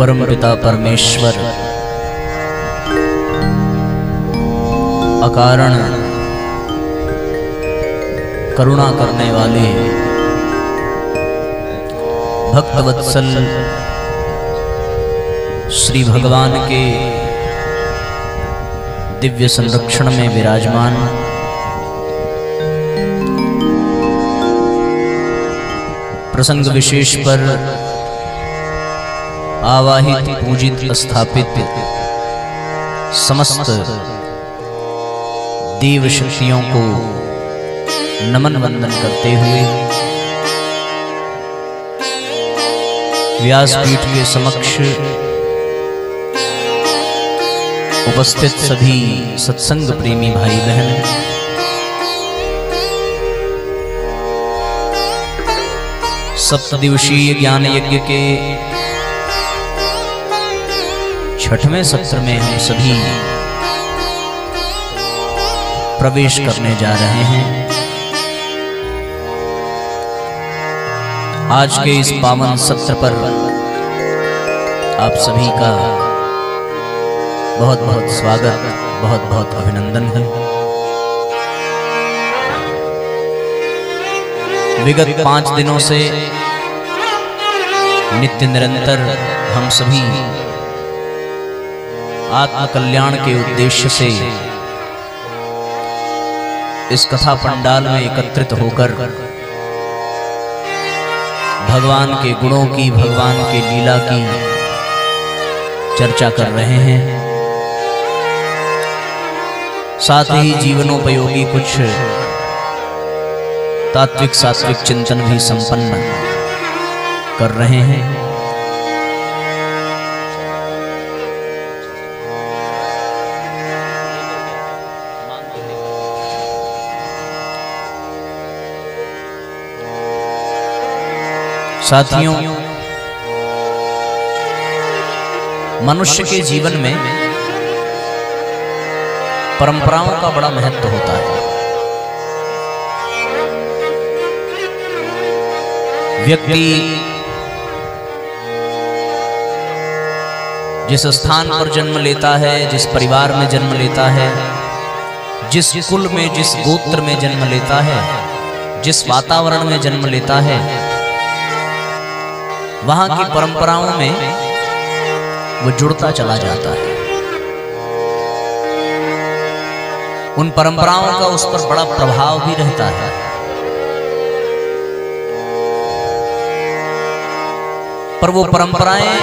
परमपिता परमेश्वर अकारण करुणा करने वाले भक्तवत्सल श्री भगवान के दिव्य संरक्षण में विराजमान प्रसंग विशेष पर आवाहित पूजित स्थापित समस्त देव शक्तियों को नमन वंदन करते हुए व्यासपीठ के समक्ष उपस्थित सभी सत्संग प्रेमी भाई बहन, सप्तदिवसीय ज्ञान यज्ञ के 6वें सत्र में हम सभी प्रवेश करने जा रहे हैं। आज के इस पावन सत्र पर आप सभी का बहुत बहुत स्वागत, बहुत बहुत अभिनंदन है। विगत 5 दिनों से नित्य निरंतर हम सभी आत्म कल्याण के उद्देश्य से इस कथा पंडाल में एकत्रित होकर भगवान के गुणों की, भगवान के लीला की चर्चा कर रहे हैं। साथ ही जीवनोपयोगी कुछ तात्विक सात्विक चिंतन भी संपन्न कर रहे हैं। साथियों, मनुष्य के जीवन में परंपराओं का बड़ा महत्व होता है। व्यक्ति जिस स्थान पर जन्म लेता है, जिस परिवार में जन्म लेता है, जिस कुल में, जिस गोत्र में जन्म लेता है, जिस वातावरण में जन्म लेता है, वहां की परंपराओं में वो जुड़ता चला जाता है। उन परंपराओं का उस पर बड़ा प्रभाव भी रहता है। पर वो परंपराएं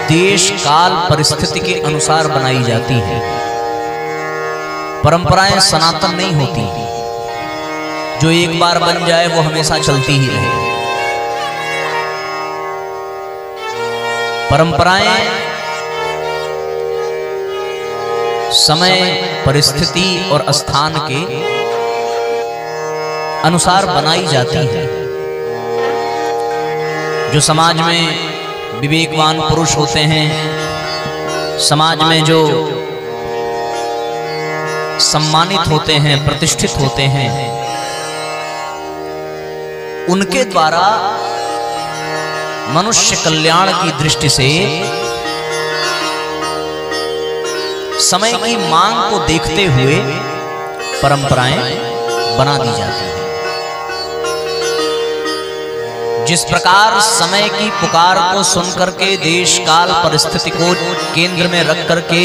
देश काल परिस्थिति के अनुसार बनाई जाती हैं। परंपराएं सनातन नहीं होती, जो एक बार बन जाए वो हमेशा चलती ही रहे। परंपराएं समय, परिस्थिति और स्थान के अनुसार बनाई जाती है। जो समाज में विवेकवान पुरुष होते हैं, समाज में जो सम्मानित होते हैं, प्रतिष्ठित होते हैं, उनके द्वारा मनुष्य कल्याण की दृष्टि से समय की मांग को देखते हुए परंपराएं बना दी जाती हैं। जिस प्रकार समय की पुकार को सुनकर के देश काल परिस्थिति को केंद्र में रख करके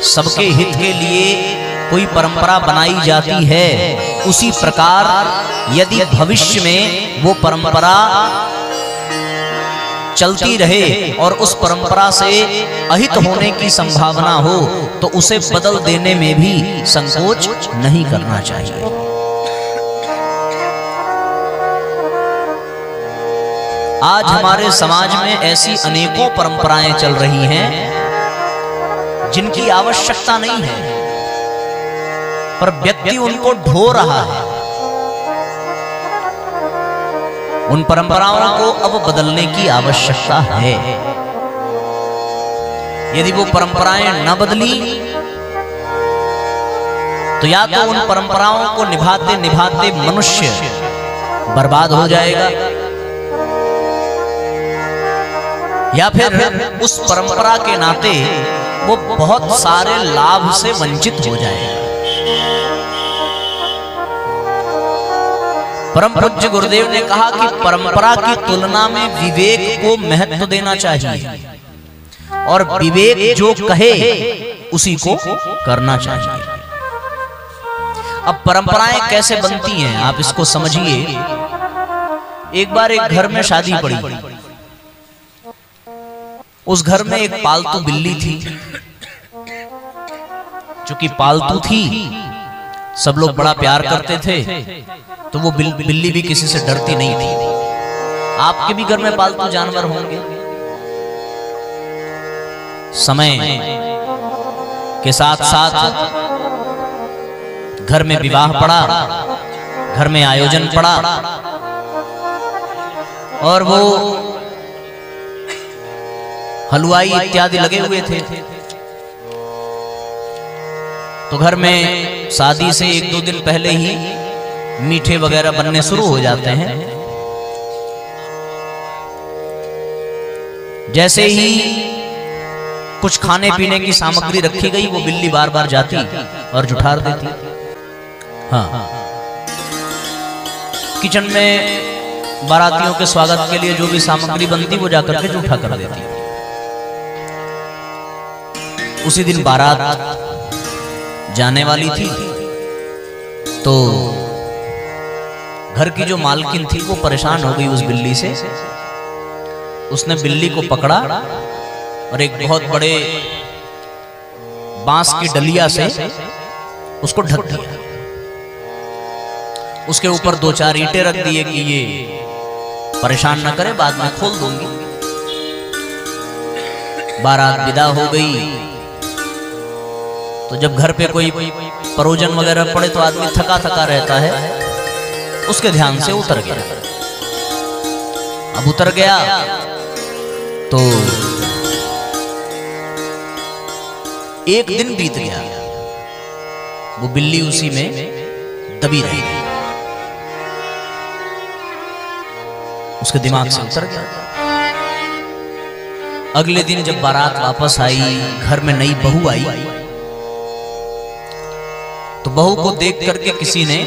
सबके हित के लिए कोई परंपरा बनाई जाती है, उसी प्रकार यदि भविष्य में वो परंपरा चलती रहे और उस परंपरा से अहित होने की संभावना हो, तो उसे बदल देने में भी संकोच नहीं करना चाहिए। आज हमारे समाज में ऐसी अनेकों परंपराएं चल रही हैं जिनकी आवश्यकता नहीं है, पर व्यक्ति उनको ढो रहा है। उन परंपराओं को अब बदलने की आवश्यकता है। यदि वो परंपराएं न बदली तो या तो उन परंपराओं को निभाते निभाते मनुष्य बर्बाद हो जाएगा, या फिर उस परंपरा के नाते वो बहुत सारे लाभ से वंचित हो जाएगा। परम पूज्य गुरुदेव ने कहा कि परंपरा की तुलना में विवेक को महत्व देना चाहिए और विवेक जो कहे उसी को करना चाहिए। अब परंपराएं कैसे बनती हैं आप इसको समझिए। एक बार एक घर में शादी पड़ी, उस घर में एक पालतू बिल्ली थी। चूंकि पालतू थी, सब लोग बड़ा प्यार करते थे, तो वो बिल्ली भी किसी से डरती नहीं थी। आपके भी घर में पालतू जानवर होंगे। समय के साथ साथ घर में विवाह पड़ा, घर में आयोजन पड़ा और वो हलवाई इत्यादि लगे हुए थे। तो घर में शादी से 1-2 दिन पहले ही मीठे वगैरह बनने शुरू हो जाते हैं। जैसे ही कुछ खाने पीने की सामग्री रखी गई, वो बिल्ली बार बार जाती और जुठार देती। हाँ, किचन में बारातियों के स्वागत के लिए जो भी सामग्री बनती वो जाकर के जूठा कर देती। उसी दिन बारात जाने वाली थी, तो घर की जो मालकिन थी वो परेशान हो गई उस बिल्ली से। उसने बिल्ली को पकड़ा और एक बहुत बड़े बांस की डलिया से उसको ढक दिया। उसके ऊपर 2-4 ईंटें रख दिए कि ये परेशान न करे, बाद में खोल दूंगी। बारात विदा हो गई। तो जब घर पे कोई परोजन वगैरह पड़े तो आदमी थका थका रहता है, उसके ध्यान से उतर गया। अब उतर गया तो एक दिन बीत गया, वो बिल्ली उसी में दबी रही। उसके दिमाग से उतर गया। अगले दिन जब बारात वापस आई, घर में नई बहू आई, तो बहू को देख करके किसी ने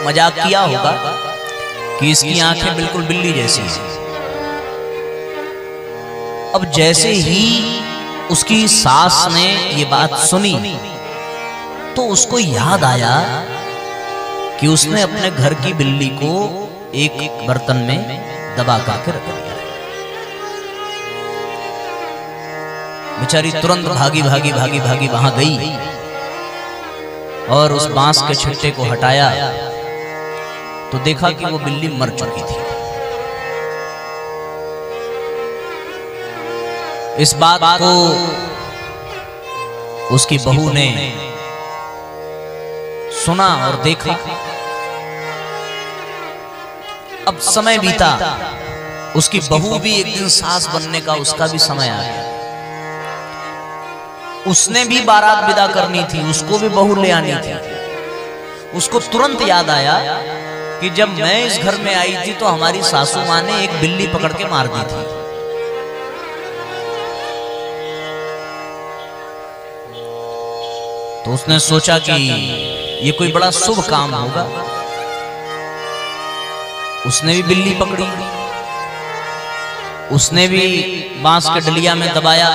मजाक किया होगा कि इसकी आंखें बिल्कुल बिल्ली जैसी हैं। अब जैसे ही उसकी सास ने ये बात सुनी तो उसको याद आया कि उसने अपने घर की बिल्ली को एक बर्तन में दबा करके रख दिया। बेचारी तुरंत भागी भागी भागी भागी वहां गई और उस बांस के छिट्टे को हटाया तो देखा कि वो बिल्ली मर चुकी थी। इस बात को उसकी बहू ने सुना और देखा। अब समय बीता, उसकी बहू भी एक दिन सास बनने का उसका भी समय आ गया। उसने भी बारात विदा करनी थी, उसको भी बहू ले आनी थी। उसको तुरंत याद आया कि जब मैं इस घर में आई थी तो हमारी सासू माँ ने एक बिल्ली पकड़ के मार दी थी। तो उसने सोचा कि ये कोई बड़ा शुभ काम होगा। उसने भी बिल्ली पकड़ी, उसने भी बांस के डलिया में दबाया।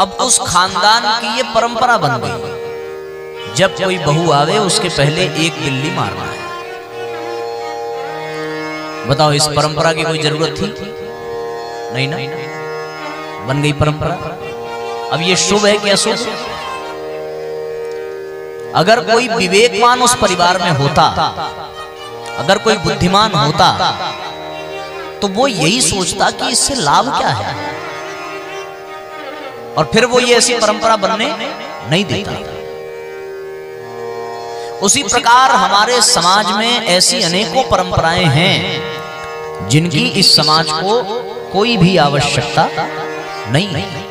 अब उस खानदान की ये परंपरा बन गई, जब कोई बहू आवे उसके पहले एक बिल्ली मारना है। बताओ, इस परंपरा की कोई जरूरत थी? नहीं ना, बन गई परंपरा। अब ये शुभ है कि अशुभ? अगर कोई विवेकवान उस परिवार में होता, अगर कोई बुद्धिमान होता, तो वो यही सोचता कि इससे लाभ क्या है, और फिर वो ये ऐसी परंपरा बनने नहीं देता। उसी प्रकार हमारे समाज में ऐसी अनेकों परंपराएं हैं जिनकी इस समाज को कोई भी आवश्यकता नहीं।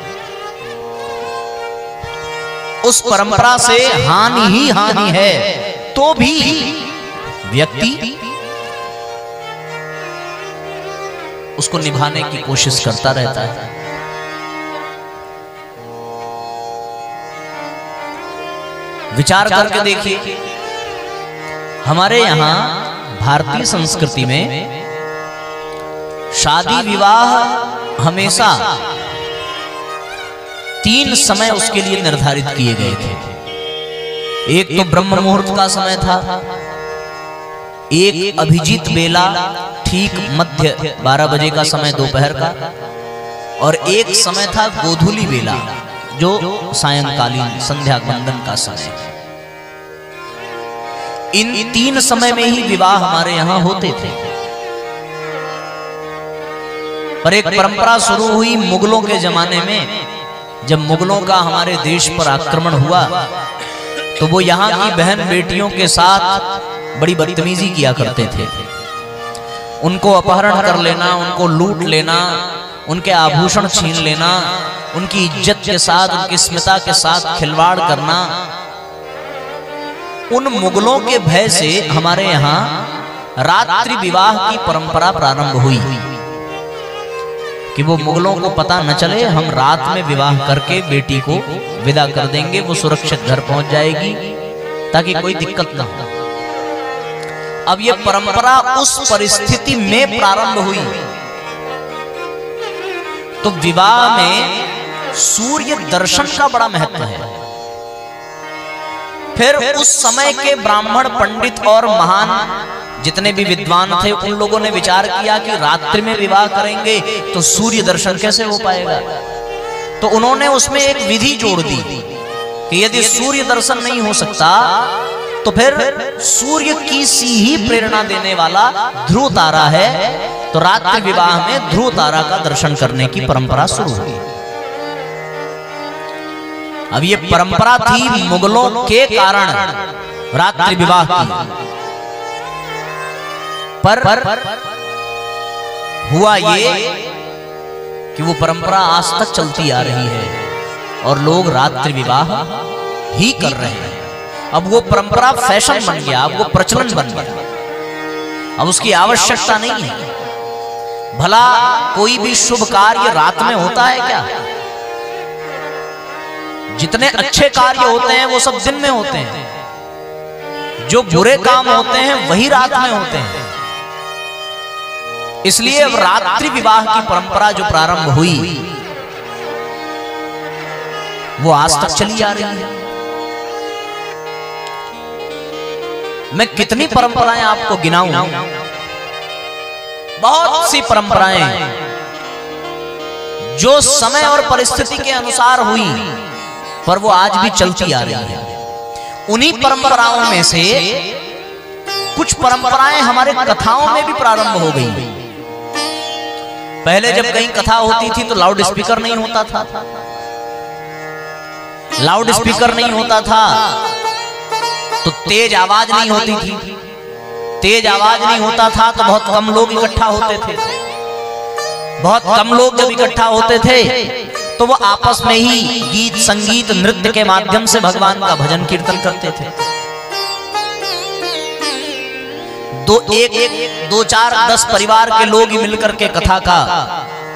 उस परंपरा से हानि ही हानि है, तो भी व्यक्ति उसको निभाने की कोशिश करता रहता है। विचार करके देखिए, हमारे यहां भारतीय संस्कृति में शादी विवाह हमेशा 3 समय उसके लिए निर्धारित किए गए थे। एक तो ब्रह्म मुहूर्त का समय था, एक अभिजीत बेला ठीक मध्य 12 बजे का समय दोपहर का, और एक समय था गोधूली बेला जो सायंकालीन संध्या वंदन का समय। इन 3 समय में ही विवाह हमारे यहां होते थे। पर एक परंपरा शुरू हुई मुगलों के जमाने में। जब मुगलों का हमारे देश पर आक्रमण हुआ तो वो यहाँ की बहन बेटियों के साथ बड़ी बदतमीजी किया करते थे। उनको अपहरण कर लेना, उनको लूट लेना, उनके आभूषण छीन लेना, उनकी इज्जत के साथ, उनकी स्मिता के साथ खिलवाड़ करना। उन मुगलों के भय से हमारे यहाँ रात्रि विवाह की परंपरा प्रारंभ हुई कि वो मुगलों को पता न चले, हम रात में विवाह करके बेटी को विदा कर देंगे, वो सुरक्षित घर पहुंच जाएगी ताकि कोई दिक्कत ना हो। अब ये परंपरा उस परिस्थिति में प्रारंभ हुई तो विवाह में सूर्य दर्शन का बड़ा महत्व है। फिर उस समय के ब्राह्मण पंडित और महान जितने भी विद्वान थे उन लोगों ने विचार किया कि रात्रि में विवाह करेंगे तो सूर्य दर्शन कैसे हो पाएगा। तो उन्होंने उसमें एक विधि जोड़ दी कि यदि सूर्य दर्शन नहीं हो सकता तो फिर सूर्य की सी ही प्रेरणा देने वाला ध्रुव तारा है, तो रात्रि विवाह में ध्रुव तारा का दर्शन करने की परंपरा शुरू हुई। अब ये परंपरा थी मुगलों के कारण रात्रि विवाह की, पर हुआ ये कि वो परंपरा आज तक चलती आ रही है और लोग रात्रि विवाह ही कर रहे हैं। अब वो परंपरा फैशन बन गया, अब वो प्रचलन बन गया, अब उसकी आवश्यकता नहीं है। भला कोई भी शुभ कार्य रात में होता है क्या? जितने अच्छे कार्य होते हैं वो सब दिन में होते हैं, जो बुरे काम होते हैं वही रात में होते हैं। इसलिए अब रात्रि विवाह की परंपरा जो प्रारंभ हुई वो आज तक चली आ रही है। मैं कितनी परंपराएं आपको गिनाऊं, बहुत सी परंपराएं जो समय और परिस्थिति के अनुसार हुई पर वो आज भी चलती आ रही है। उन्हीं परंपराओं में से कुछ परंपराएं हमारे कथाओं में भी प्रारंभ हो गई। पहले जब कहीं कथा होती थी तो लाउड स्पीकर नहीं होता था, लाउड स्पीकर नहीं होता था तो तेज आवाज नहीं होती थी, तेज आवाज नहीं होता था तो बहुत कम लोग इकट्ठा होते थे। बहुत कम लोग जब इकट्ठा होते थे तो वो आपस में ही गीत संगीत नृत्य के माध्यम से भगवान का भजन कीर्तन करते थे। दो चार 10 परिवार के लोग ही मिलकर के कथा का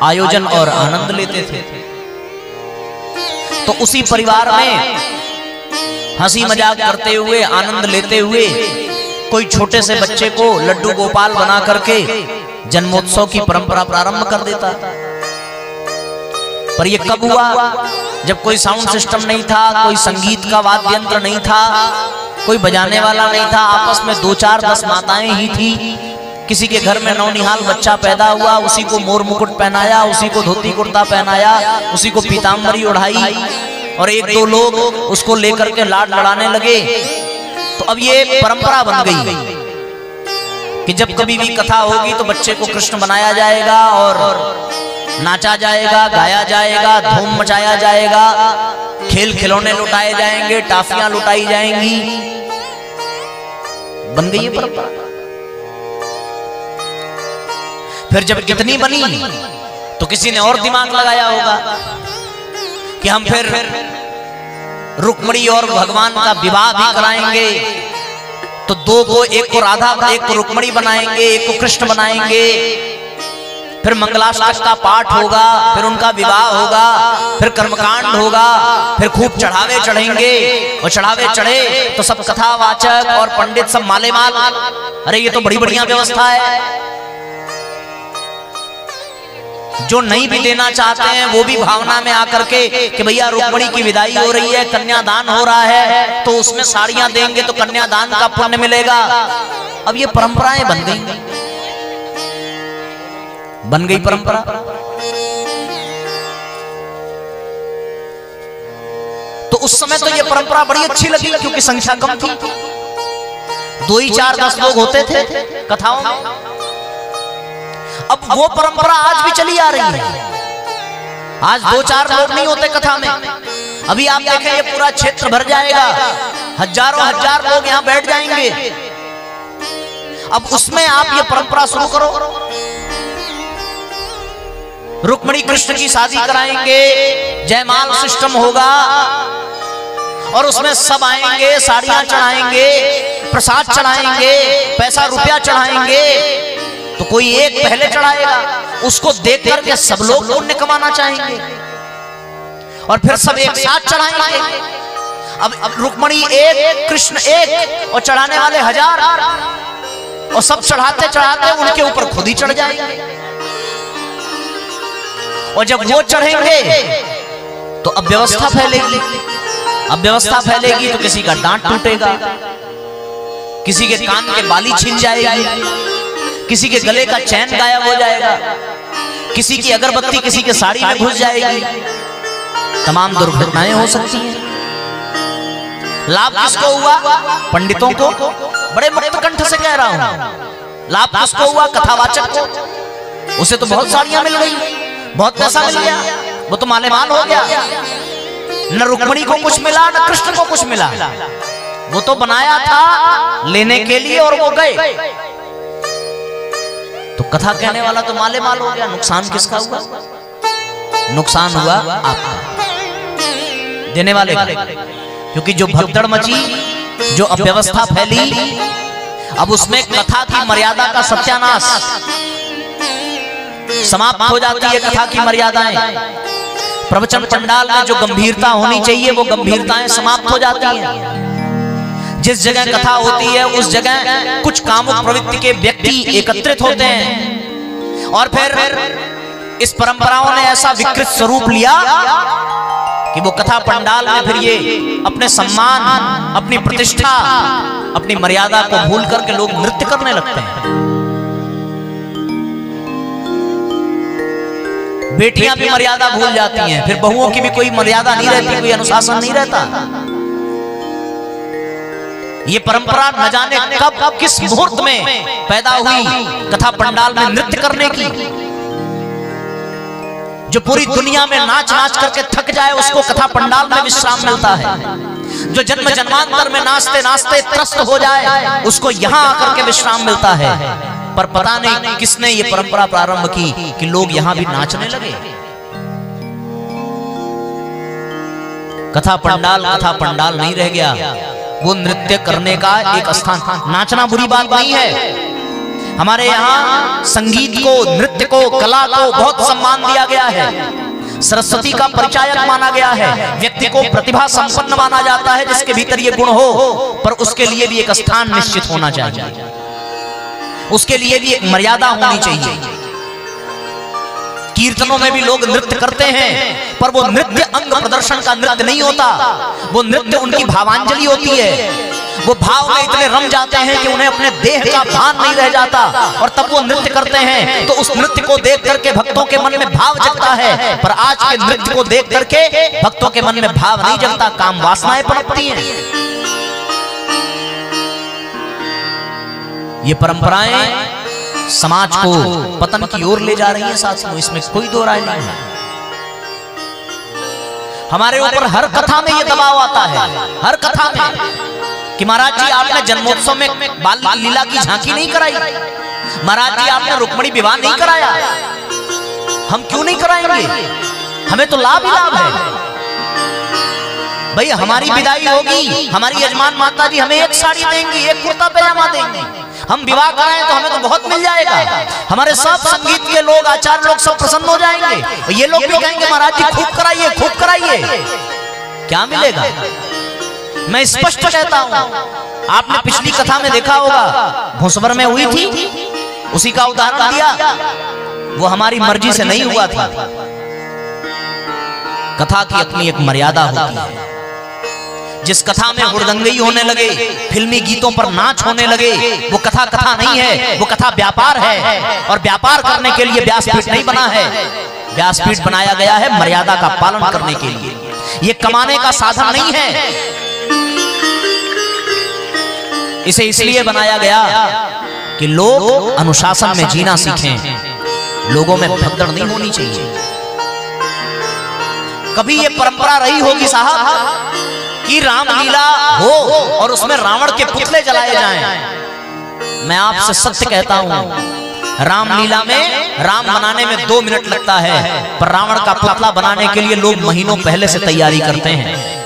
आयोजन और आनंद लेते थे। तो उसी परिवार में हंसी मजाक करते हुए, आनंद लेते हुए कोई छोटे से बच्चे को लड्डू गोपाल बना करके जन्मोत्सव की परंपरा प्रारंभ कर देता। पर ये कब हुआ? जब कोई साउंड सिस्टम नहीं था, कोई संगीत का वाद्य यंत्र नहीं था, कोई बजाने वाला नहीं था, आपस में 2 4 10 माताएं ही थी। किसी के घर में नौनिहाल बच्चा पैदा हुआ, उसी को मोर मुकुट पहनाया, उसी को धोती कुर्ता पहनाया, उसी को पीताम्बरी ओढ़ाई और 1-2 लोग उसको लेकर के लाड लड़ाने लगे। तो अब ये परंपरा बन गई कि जब कभी भी कथा होगी तो बच्चे को कृष्ण बनाया जाएगा और नाचा जाएगा, गाया जाएगा, धूम मचाया जाएगा, खेल खिलौने लुटाए जाएंगे, टाफियां लुटाई जाएंगी। बन गई है परंपरा। फिर जब कितनी बनी तो किसी ने और दिमाग लगाया होगा कि हम फिर रुक्मिणी और भगवान का विवाह भी कराएंगे। तो 2 को, एक को राधा, एक को रुक्मिणी बनाएंगे, एक को कृष्ण बनाएंगे। फिर मंगलाष्टक का पाठ होगा, फिर उनका विवाह होगा, फिर कर्मकांड होगा, फिर खूब चढ़ावे चढ़ेंगे और चढ़ावे चढ़े तो सब कथावाचक और पंडित सब माले माल। अरे ये तो बड़ी बढ़िया व्यवस्था है। जो नहीं भी देना चाहते हैं वो भी भावना में आकर के कि भैया रुक्मिणी की विदाई हो रही है, कन्यादान हो रहा है, तो उसमें साड़ियां देंगे तो कन्यादान का पुण्य मिलेगा। अब ये परंपराएं बन गई परंपरा। तो उस समय तो ये परंपरा बड़ी अच्छी लगी क्योंकि संख्या कम थी, 2 ही 4 10 लोग होते थे कथाओं में। अब वो परंपरा आज भी चली आ रही है। आज 2-4 लोग नहीं होते कथा में। अभी आप देखें ये पूरा क्षेत्र भर जाएगा, हजारों हजार लोग यहाँ बैठ जाएंगे। अब उसमें आप ये परंपरा शुरू करो, रुक्मिणी कृष्ण की शादी कराएंगे, जयमाल सिस्टम होगा और उसमें सब आएंगे, साड़ियां चढ़ाएंगे, प्रसाद चढ़ाएंगे, पैसा रुपया चढ़ाएंगे। तो कोई एक पहले चढ़ाएगा, उसको देख करके सब लोग पुण्य कमाना चाहेंगे और फिर सब एक साथ चढ़ाएंगे। अब रुक्मिणी एक, कृष्ण एक और चढ़ाने वाले 1000 और सब चढ़ाते चढ़ाते उनके ऊपर खुद ही चढ़ जाएंगे। और जब वो चढ़ेंगे तो अब व्यवस्था फैलेगी। अब व्यवस्था फैलेगी तो किसी का दांत टूटेगा, किसी के कान के बाली छीन जाएगी, किसी के गले का चैन गायब हो जाएगा, किसी की अगरबत्ती किसी के साड़ी में घुस जाएगी। तमाम दुर्घटनाएं हो सकती हैं। लाभ किसको हुआ? पंडितों को। बड़े मुक्त कंठ से कह रहा हूं, लाभ किसको हुआ? कथावाचक को। उसे तो बहुत साड़ियां मिल गई, बहुत पैसा मिल गया, वो तो माले माल हो गया। न रुक्मिणी को कुछ मिला न कृष्ण को कुछ मिला। वो तो बनाया था लेने के लिए और वो गए। तो कथा कहने वाला तो माले माल हो गया। नुकसान किसका हुआ? नुकसान हुआ आपका, देने वाले का। क्योंकि जो भगदड़ मची, जो अव्यवस्था फैली, अब उसमें कथा की मर्यादा का सत्यानाश, समाप्त हो जाती है कथा की मर्यादाएं। प्रवचन पंडाल में जो गंभीरता होनी चाहिए वो गंभीरताएं समाप्त हो जाती हैं। जिस जगह कथा होती है उस जगह कुछ कामुक प्रवृत्ति के व्यक्ति एकत्रित होते हैं और फिर इस परंपराओं ने ऐसा विकृत स्वरूप लिया कि वो कथा पंडाल में फिर ये अपने सम्मान, अपनी प्रतिष्ठा, अपनी मर्यादा को भूल करके लोग नृत्य करने लगते हैं। बेटियां भी मर्यादा भूल जाती हैं, फिर बहुओं की भी कोई मर्यादा नहीं रहती, कोई अनुशासन नहीं रहता। ये परंपरा न जाने कब किस मुहूर्त में पैदा हुई कथा पंडाल में नृत्य करने की। जो पूरी दुनिया में नाच नाच करके थक जाए उसको कथा पंडाल में विश्राम मिलता है। जो जन्म जन्मांतर में नाचते नाचते त्रस्त हो जाए उसको यहाँ आकर के विश्राम मिलता है। पर पता नहीं किसने ये परंपरा प्रारंभ की कि लोग यहाँ भी नाचने लगे। कथा पंडाल नहीं रह गया, वो नृत्य करने का एक स्थान। नाचना बुरी बात नहीं है। हमारे यहाँ संगीत को, नृत्य को, कला को बहुत सम्मान दिया गया है। सरस्वती का परिचायक माना गया है। व्यक्ति को प्रतिभा संपन्न माना जाता है जिसके भीतर ये गुण हो, पर उसके लिए भी एक स्थान निश्चित होना चाहिए, उसके लिए भी एक मर्यादा होनी चाहिए। कीर्तनों में भी लोग नृत्य करते हैं, पर वो नृत्य अंग प्रदर्शन का नृत्य नहीं होता, वो नृत्य उनकी भावांजलि होती है। वो भाव में इतने रम जाते हैं कि उन्हें अपने देह का भान नहीं रह जाता और तब वो नृत्य करते हैं। तो उस नृत्य को देख करके भक्तों के मन में भाव जगता है, पर आज के नृत्य को देख करके भक्तों के मन में भाव नहीं जगता, काम वासनाएं पनपती हैं। ये परंपराएं समाज को पतन की ओर ले जा रही है साथियों, इसमें कोई दो राय नहीं है। हमारे ऊपर हर कथा में ये दबाव आता है, हर कथा में, कि महाराज जी आपने जन्मोत्सव में बाल लीला की झांकी नहीं कराई, महाराज जी आपने रुक्मिणी विवाह नहीं कराया। हम क्यों नहीं कराएंगे? हमें तो लाभ ही लाभ है। भाई हमारी विदाई होगी, हमारी यजमान माता जी हमें एक साड़ी देंगी, एक कुर्ता पैजामा देंगी, हम विवाह कराएं तो हमें तो बहुत मिल जाएगा, हमारे सब संगीत के लोग, आचार्य लोग सब प्रसन्न हो जाएंगे। ये लोग भी कहेंगे महाराज जी खूब कराइए, खूब कराइए। क्या मिलेगा? मैं स्पष्ट कहता हूं, आपने पिछली कथा में देखा होगा, भूसवर में हुई थी, उसी का उदाहरण दिया। वो हमारी मर्जी से नहीं हुआ था। कथा की अपनी एक मर्यादा होती है। जिस कथा में हुड़दंगई होने लगे, फिल्मी गीतों पर नाच होने लगे, वो कथा कथा नहीं है, वो कथा व्यापार है। और व्यापार करने के लिए व्यासपीठ नहीं बना है, व्यासपीठ बनाया गया है मर्यादा का पालन करने के लिए। ये कमाने का साधन नहीं है। इसे इसलिए बनाया गया कि लोग अनुशासन में जीना सीखें, लोगों में भगदड़ नहीं होनी चाहिए। कभी ये परंपरा रही होगी साहब कि रामलीला हो और उसमें रावण के पुतले जलाए जाएं। मैं आपसे सत्य कहता हूं, रामलीला में राम बनाने में 2 मिनट लगता है, पर रावण का पुतला बनाने के लिए लोग महीनों पहले से तैयारी करते हैं।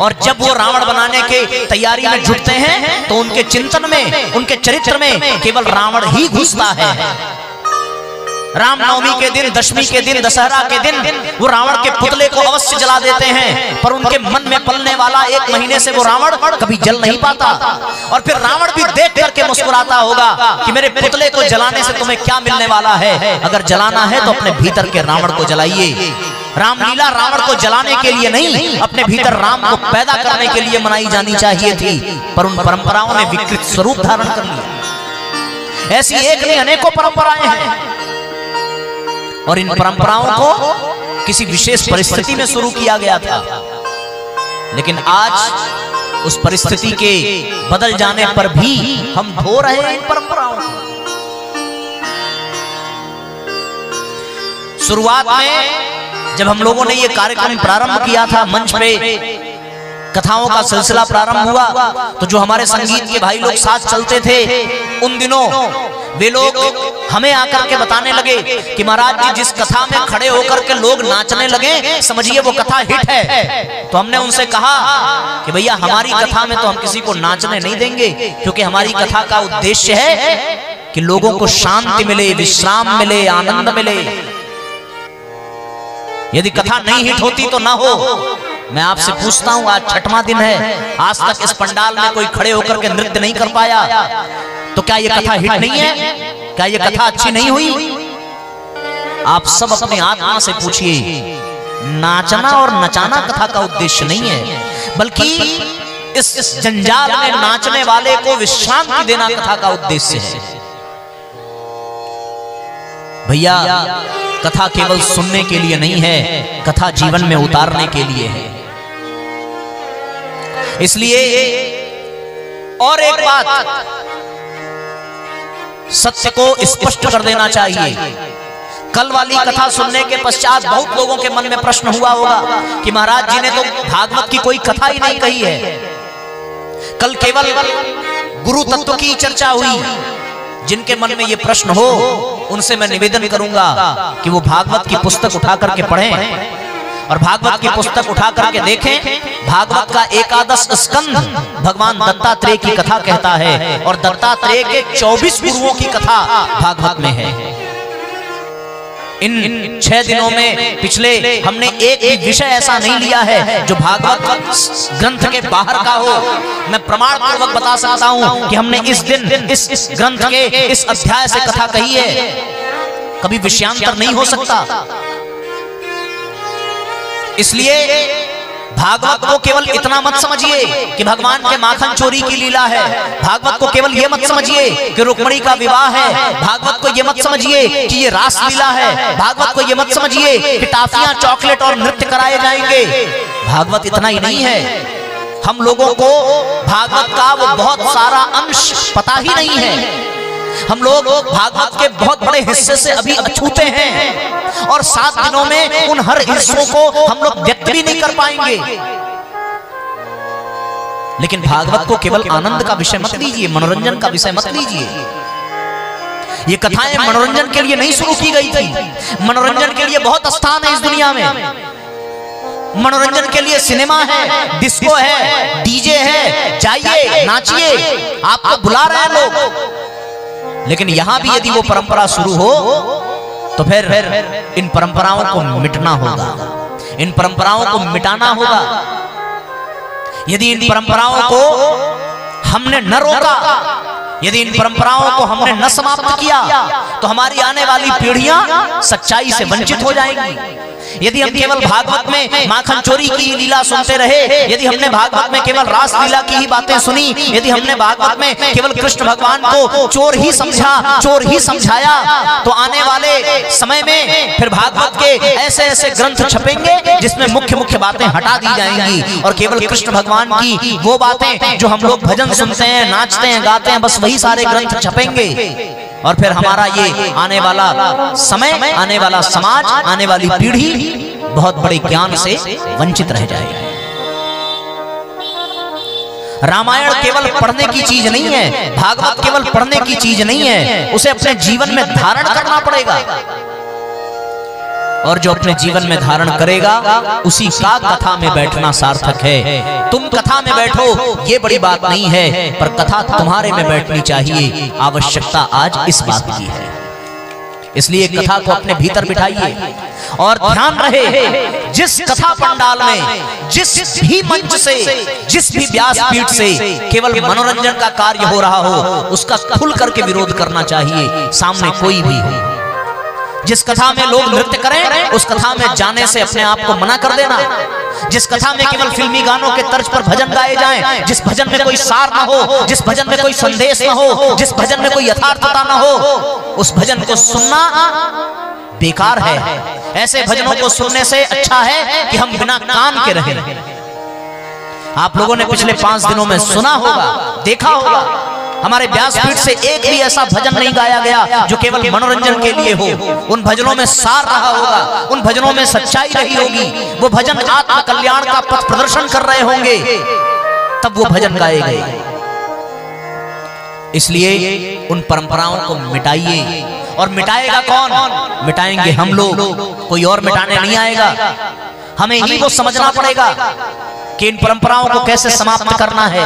और जब वो रावण बनाने के तैयारी में जुटते हैं तो उनके चिंतन में, उनके चरित्र में केवल रावण ही घुसता है। रामनवमी के दिन, दशमी के दिन, दशहरा के दिन वो रावण के पुतले को अवश्य जला देते हैं, पर उनके मन में पलने वाला 1 महीने से वो रावण कभी जल नहीं पाता। और फिर रावण भी देख करके मुस्कुराता होगा कि मेरे पुतले को जलाने से तुम्हें क्या मिलने वाला है। अगर जलाना है तो अपने भीतर के रावण को जलाइए। रामलीला रावण को जलाने के लिए नहीं, अपने भीतर राम को पैदा करने के लिए मनाई जानी चाहिए थी, पर उन परंपराओं ने विकृत स्वरूप धारण कर लिया। ऐसी एक नहीं अनेकों परंपराएं हैं, और इन परंपराओं को किसी विशेष परिस्थिति में शुरू किया गया था। लेकिन आज उस परिस्थिति के बदल जाने पर भी हम धो रहे हैं इन परंपराओं को। शुरुआत में जब हम लोगों ने ये कार्यक्रम प्रारंभ किया था, मंच पे कथाओं का सिलसिला प्रारंभ हुआ, तो जो हमारे संगीत के भाई लोग साथ चलते थे, उन दिनों वे लोग हमें आकर के बताने लगे कि महाराज जी जिस कथा में खड़े होकर के लोग नाचने लगे, समझिए वो कथा हिट है। तो हमने उनसे कहा कि भैया हमारी कथा में तो हम किसी को नाचने नहीं देंगे, क्योंकि हमारी कथा का उद्देश्य है कि लोगों को शांति मिले, विश्राम मिले, आनंद मिले। यदि कथा नहीं हिट होती तो ना हो। मैं आपसे पूछता हूं, आज 6वां दिन है, आज तक इस पंडाल में कोई खड़े होकर के नृत्य नहीं कर पाया, तो क्या ये कथा हिट नहीं है? क्या ये कथा अच्छी नहीं हुई? आप सब अपने आत्मा से पूछिए, नाचना और नचाना कथा का उद्देश्य नहीं है, बल्कि इस जंजाल में नाचने वाले को विश्रांति देना कथा का उद्देश्य है। भैया कथा केवल सुनने के लिए नहीं है, कथा जीवन में उतारने के लिए है। इसलिए और एक बात सत्य को स्पष्ट कर देना चाहिए। कल वाली कथा सुनने के पश्चात बहुत लोगों के मन में प्रश्न हुआ होगा कि महाराज जी ने तो भागवत की कोई कथा ही नहीं कही है, कल केवल गुरु तत्व की चर्चा हुई। जिनके मन में ये प्रश्न हो उनसे मैं निवेदन करूंगा कि वो भागवत की पुस्तक उठा करके पढ़ें और भागवत की पुस्तक उठा करके देखें। भागवत का 11 स्कंध भगवान दत्तात्रेय की कथा कहता है, और दत्तात्रेय के 24 गुरुओं की कथा भागवत में है। इन 6 दिनों में पिछले हमने एक भी विषय ऐसा नहीं लिया है जो भागवत ग्रंथ के बाहर का हो। मैं प्रमाण पूर्वक बता सकता हूं कि हमने इस दिन इस ग्रंथ के इस अध्याय से कथा कही है, कभी विषयांतर नहीं हो सकता। इसलिए भागवत को केवल इतना मत समझिए कि भगवान के माखन चोरी की लीला है, भागवत को केवल ये मत समझिए कि रुक्मिणी का विवाह है, भागवत को ये मत समझिए कि ये रास लीला है, भागवत को ये मत समझिए कि टाफियां, चॉकलेट और नृत्य कराए जाएंगे। भागवत इतना ही नहीं है, हम लोगों को भागवत का वो बहुत सारा अंश पता ही नहीं है। हम लोग भागवत के बहुत बड़े हिस्से से अभी अछूते हैं, और 7 दिनों में उन हर हिस्सों को हम लोग व्यक्त भी नहीं कर पाएंगे। लेकिन भागवत को केवल आनंद का विषय मत लीजिए, मनोरंजन का विषय मत लीजिए। ये कथाएं मनोरंजन के लिए नहीं शुरू की गई थी, मनोरंजन के लिए बहुत स्थान है इस दुनिया में। मनोरंजन के लिए सिनेमा है, डिस्को है, डीजे है, जाइए नाचिए, आपको बुला रहे हैं लोग। लेकिन यहां भी यदि वो परंपरा शुरू हो तो फिर इन परंपराओं को मिटना होगा, इन परंपराओं को मिटाना होगा। यदि इन परंपराओं को हमने न रोका, यदि इन परंपराओं को हमने न समाप्त किया तो हमारी आने वाली पीढ़ियां सच्चाई से वंचित हो जाएंगी। यदि हम केवल भागवत में माखन चोरी की लीला सुनते रहे, यदि हमने भागवत में केवल रास लीला की ही बातें सुनी, यदि हमने भागवत में केवल कृष्ण भगवान को चोर ही समझा, चोर ही समझाया, तो आने वाले समय में फिर भागवत के ऐसे ऐसे ग्रंथ छपेंगे जिसमें मुख्य मुख्य बातें हटा दी जाएंगी और केवल कृष्ण भगवान की वो बातें जो हम लोग भजन सुनते हैं, नाचते हैं, गाते हैं, बस वही सारे ग्रंथ छपेंगे। और फिर हमारा ये आने वाला समय, आने वाला समाज, आने वाली पीढ़ी बहुत बड़े ज्ञान से वंचित रह जाएगी। रामायण केवल पढ़ने की चीज नहीं है, भागवत केवल पढ़ने की चीज नहीं है, उसे अपने जीवन में धारण करना पड़ेगा। और जो अपने जीवन में धारण करेगा उसी का कथा में बैठना सार्थक है। तुम कथा में बैठो ये बड़ी बात नहीं है, पर कथा तुम्हारे में बैठनी चाहिए। आवश्यकता आज इस बात की है। इसलिए कथा को अपने भीतर बिठाइए और ध्यान रहे, जिस कथा पंडाल में, जिस भी मंच से, जिस भी व्यासपीठ से केवल मनोरंजन का कार्य हो रहा हो, उसका खुल करके विरोध करना चाहिए, सामने कोई भी हो। जिस कथा में लोग नृत्य करें उस कथा में जाने से अपने आप को मना कर देना। जिस कथा में केवल फिल्मी गानों के तर्ज पर भजन गाए जाएं, जिस भजन में कोई सार ना हो, जिस भजन में कोई संदेश ना हो, जिस भजन में कोई यथार्थता ना हो, उस भजन को सुनना बेकार है। ऐसे भजनों को सुनने से अच्छा है कि हम बिना कान के रहें। आप लोगों ने पिछले 5 दिनों में सुना होगा, देखा होगा, हमारे व्यासपीठ से एक भी ऐसा भजन नहीं गाया गया जो केवल मनोरंजन के लिए हो। उन भजनों में सार रहा होगा, उन भजनों में सच्चाई रही होगी, वो भजन आत्म कल्याण का पथ प्रदर्शन कर रहे होंगे, तब वो भजन गाए गए। इसलिए उन परंपराओं को मिटाइए। और मिटाएगा कौन? मिटाएंगे हम लोग, कोई और मिटाने नहीं आएगा। हमें ही वो समझना पड़ेगा कि इन परंपराओं को कैसे समाप्त करना है।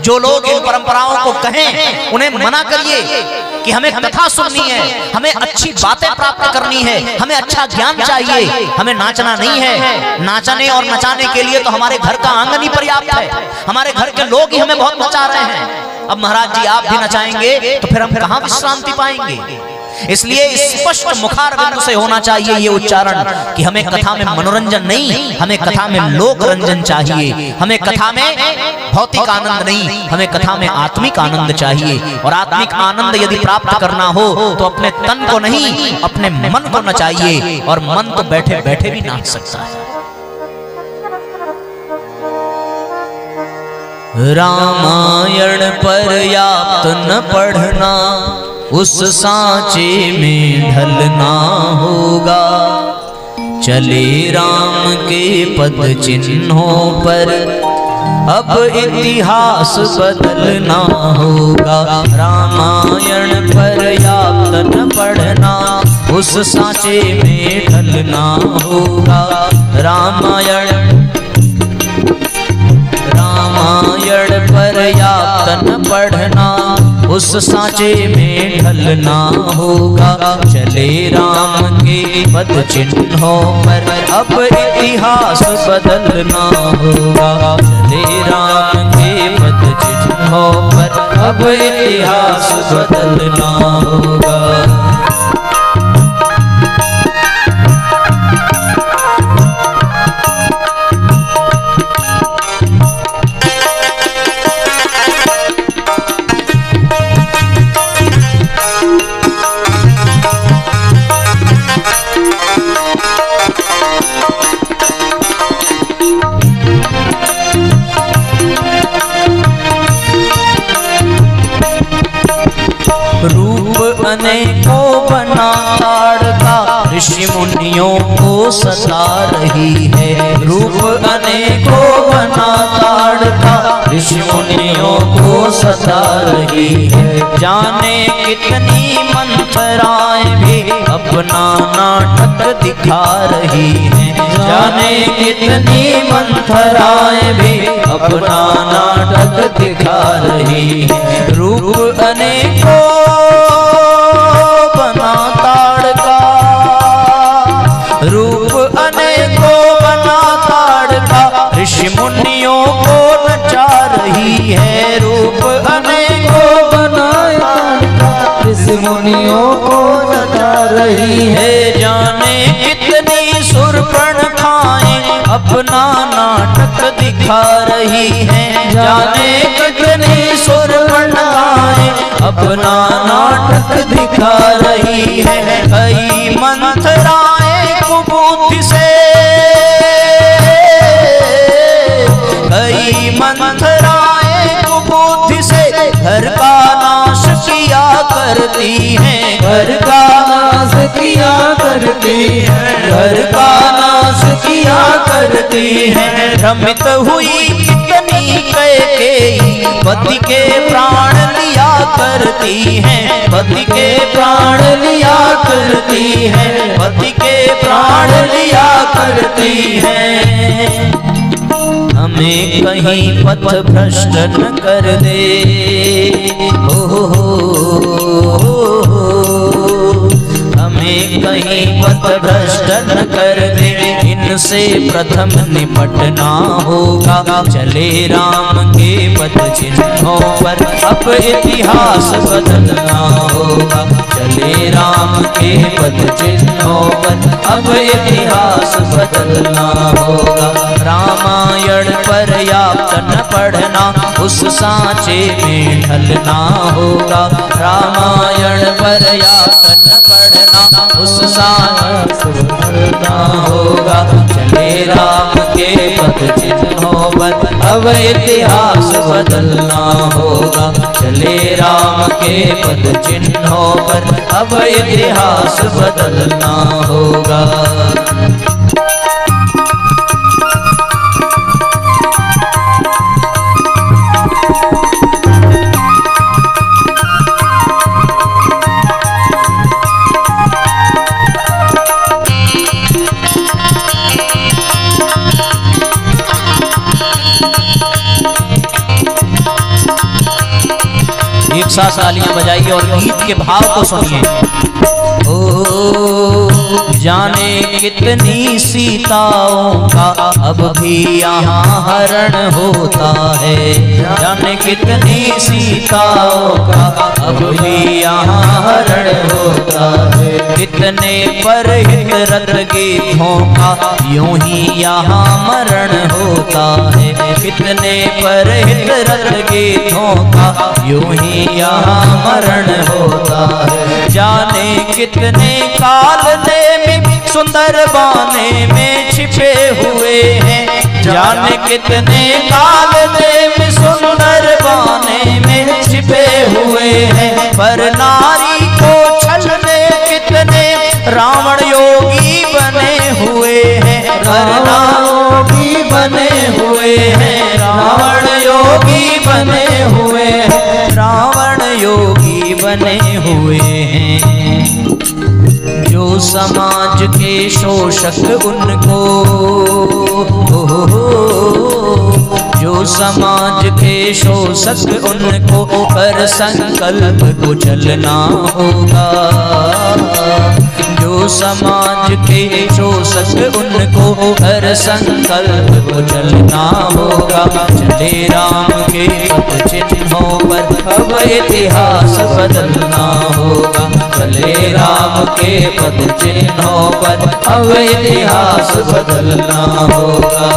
जो लोग इन परंपराओं को कहें उन्हें मना करिए कि हमें कथा सुननी है, हमें अच्छी बातें प्राप्त करनी है, हमें अच्छा ज्ञान चाहिए, हमें नाचना नहीं है। नाचने और नचाने के लिए तो हमारे घर का आंगन ही पर्याप्त है, हमारे घर के लोग ही हमें बहुत नचा रहे हैं। अब महाराज जी आप भी नचाएंगे तो फिर हम कहां विश्रांति पाएंगे? इसलिए स्पष्ट मुखार बिंदु से होना चाहिए ये उच्चारण कि हमें कथा में मनोरंजन नहीं, हमें कथा में लोक रंजन चाहिए। हमें कथा में भौतिक आनंद नहीं, हमें कथा में आत्मिक आनंद चाहिए। और आत्मिक आनंद यदि प्राप्त करना हो तो अपने तन को नहीं, अपने मन को नचाइए। और मन तो बैठे बैठे भी नाच सकता है। रामायण पर्याप्त न पढ़ना, उस सांचे में ढलना होगा। चले राम के पद चिन्हों पर अब इतिहास बदलना होगा। रामायण पर्याप्त न पढ़ना, उस सांचे में ढलना होगा। रामायण पर्याप्त न पढ़ना, उस सांचे में ढलना होगा। चले राम के पद चिन्हों पर अब इतिहास बदलना होगा। चले राम के पद चिन्हों पर अब इतिहास बदलना होगा। अनेकों बना ताड़ता ऋषि मुनियों को सता रही है। रूप अनेकों बना ताड़ता ऋषि मुनियों को सता रही है। जाने कितनी मंत्राएं भी अपना नाटक दिखा रही है। जाने कितनी मंथराएं भी अपना नाटक दिखा रही है। रूप अनेकों बना ताड़का, रूप अनेकों बना ताड़का, ऋषि मुनियों को नचा रही है। रूप अनेकों बना ताड़का, ऋषि मुनियों को नचा रही है। जाने कितनी सुरपण खाएं अपना नाटक दिखा रही है। जाने कितनी सुरपण खाएं अपना नाटक दिखा रही है। कई मंथराएं कुबूद्धि से, कई मंथराएं कुबूद्धि से घर का नाश किया करती हैं। घर का नाश किया करती है, घर का नाश किया करती है। भ्रमित हुई कितनी कैकेयी पति के प्राण लिया करती हैं। पति के प्राण लिया करती हैं, पति के प्राण लिया करती हैं। हमें कहीं पथ भ्रष्ट न कर दे, हमें कहीं पथ भ्रष्ट न कर दे। इनसे प्रथम निपटना होगा, चले राम के पथ चिन्हों पर अब इतिहास बदलना होगा। चले राम के पथ चिन्हों पर अब इतिहास बदलना होगा। रामायण पर्याप्त न पढ़ना, उस सांचे में ढलना होगा। रामायण पर्याप्त न पढ़ना, उस सांचे में ढलना होगा। चले राम के पथ चिन्हों पर अब इतिहास बदलना होगा। चले राम के पथ चिन्हों पर अब इतिहास बदलना होगा। एक साथ तालियां बजाइए और गीत के भाव को सुनिए। ओ जाने कितनी सीताओं का अब भी यहाँ हरण होता है। जाने कितनी सीताओं का अब भी यहाँ हरण होता है। कितने परहित रत गीतों का यूं ही यहाँ मरण होता है। कितने परहित रत गीतों का यूं ही यहाँ मरण होता है। जाने कितने काल ने सुंदर बाने में छिपे हुए हैं। जाने कितने काल ने सुंदर बाने में छिपे हुए हैं। पर नारी को छलने कितने रावण योगी बने हुए हैं। रावण योगी बने हुए हैं। रावण योगी बने हुए हैं। रावण योगी बने हुए हैं। जो समाज के शोषक उनको, जो समाज के शोषक उनको पर संकल्प को चलना होगा। जो समाज के शोषक उनको पर संकल्प को चलना होगा। चले राम के पथ चिन्हों पर अब इतिहास बदलना होगा। चले राम के पथ चिन्हों पर अब इतिहास बदलना होगा।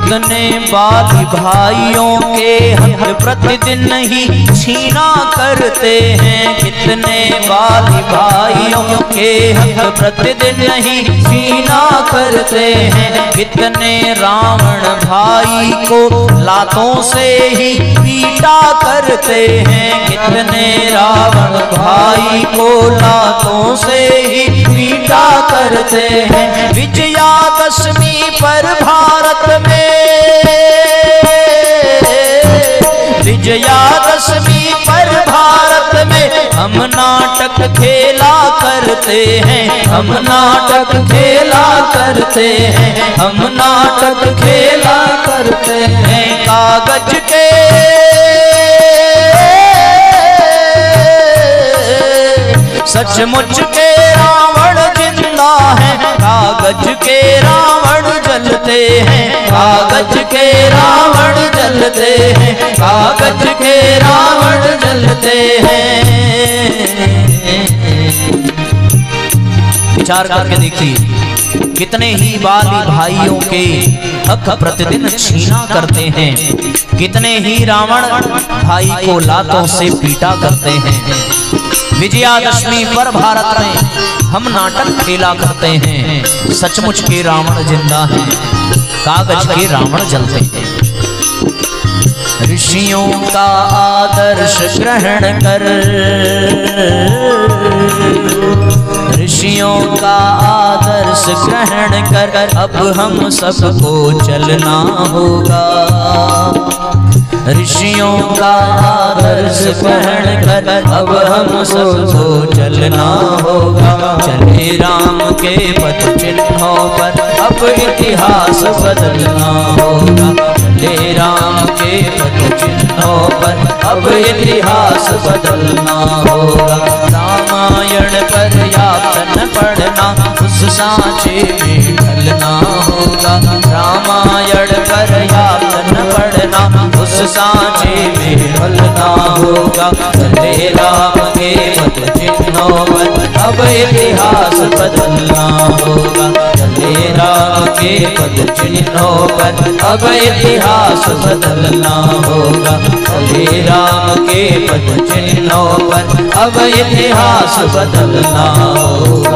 कितने बाली भाइयों के हक प्रतिदिन ही छीना करते हैं। कितने बाली भाइयों के हक प्रतिदिन ही छीना करते हैं। कितने रावण भाई को लातों से ही पीटा करते हैं। कितने रावण भाई को लातों से ही पीटा करते हैं। विजयादशमी पर भारत में, विजयादशमी पर भारत में हम नाटक खेला करते हैं। हम नाटक खेला करते हैं। हम नाटक खेला करते हैं। कागज के सचमुच के रावण जिंदा है। कागज के रावण जलते हैं। कागज के रावण जलते हैं। कागज के रावण जलते हैं। विचार करके देखिए, कितने ही बाली भाइयों के हक प्रतिदिन छीना करते हैं। कितने ही रावण भाई को लातों से पीटा करते हैं। विजयादशमी पर भारत में हम नाटक खेला करते हैं। सचमुच के रावण जिंदा हैं। कागज के रावण जलते हैं। ऋषियों का आदर्श ग्रहण कर, ऋषियों का आदर्श ग्रहण कर अब हम सबको चलना होगा। ऋषियों का आदर्श ग्रहण कर अब हम सबको चलना होगा। चले राम के पथ चिन्हों पर अब इतिहास बदलना होगा। चले राम के पथ चिन्हों पर अब इतिहास बदलना होगा। रामायण पर्याप्त न पढ़ना उस सांचे में ढलना होगा। रामायण पर्याप्त न पढ़ना उस सांचे में ढलना होगा। चले राम के पथ चिन्हों पर अब इतिहास बदलना होगा। चले राम के पथ चिन्हों पर अब इतिहास बदलना होगा। चले राम के पथ चिन्हों पर अब इतिहास बदलना होगा।